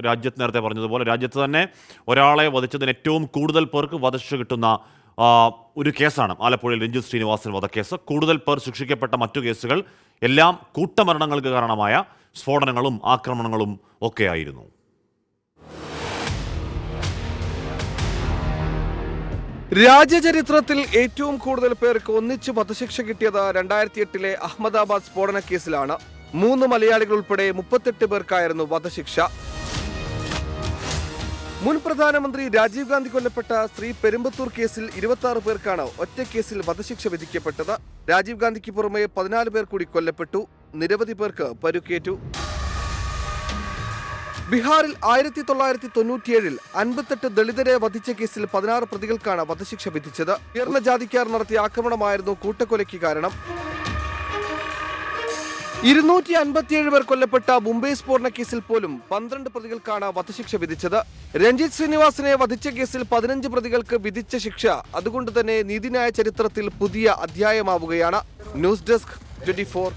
രാജ്യത്ത് നേരത്തെ പറഞ്ഞതുപോലെ രാജ്യത്ത് തന്നെ ഒരാളെ വധിച്ചതിന് ഏറ്റവും കൂടുതൽ പേർക്ക് വധശിക്ഷ കിട്ടുന്ന ഒരു കേസാണ് ആലപ്പുഴയിൽ രഞ്ജിത്ത് ശ്രീനിവാസൻ വധക്കേസ്. കൂടുതൽ പേർ ശിക്ഷിക്കപ്പെട്ട മറ്റു കേസുകൾ എല്ലാം കൂട്ടമരണങ്ങൾക്ക് കാരണമായ സ്ഫോടനങ്ങളും ആക്രമണങ്ങളും ഒക്കെയായിരുന്നു. രാജ്യചരിത്രത്തിൽ ഏറ്റവും കൂടുതൽ പേർക്ക് ഒന്നിച്ച് വധശിക്ഷ കിട്ടിയത് 2008 അഹമ്മദാബാദ് സ്ഫോടന കേസിലാണ്. 3 മലയാളികൾ ഉൾപ്പെടെ 38 പേർക്കായിരുന്നു വധശിക്ഷ. മുൻ പ്രധാനമന്ത്രി രാജീവ് ഗാന്ധി കൊല്ലപ്പെട്ട ശ്രീ പെരുമ്പത്തൂർ കേസിൽ 26 പേർക്കാണ് ഒറ്റ കേസിൽ വധശിക്ഷ വിധിക്കപ്പെട്ടത്. രാജീവ് ഗാന്ധിക്ക് പുറമെ 14 പേർ കൂടി കൊല്ലപ്പെട്ടു. നിരവധി പേർക്ക് പരുക്കേറ്റു. ബീഹാറിൽ 1997 58 ദളിതരെ വധിച്ച കേസിൽ 16 പ്രതികൾക്കാണ് വധശിക്ഷ വിധിച്ചത്. ഉയർന്ന ജാതിക്കാർ നടത്തിയ ആക്രമണമായിരുന്നു കൂട്ടക്കൊലയ്ക്ക് കാരണം. 257 പേർ കൊല്ലപ്പെട്ട മുംബൈ സ്ഫോടന കേസിൽ പോലും 12 പ്രതികൾക്കാണ് വധശിക്ഷ വിധിച്ചത്. രഞ്ജിത്ത് ശ്രീനിവാസനെ വധിച്ച കേസിൽ 15 പ്രതികൾക്ക് വിധിച്ച ശിക്ഷ അതുകൊണ്ട് തന്നെ നീതിന്യായ ചരിത്രത്തിൽ പുതിയ അധ്യായമാവുകയാണ്. News desk 24.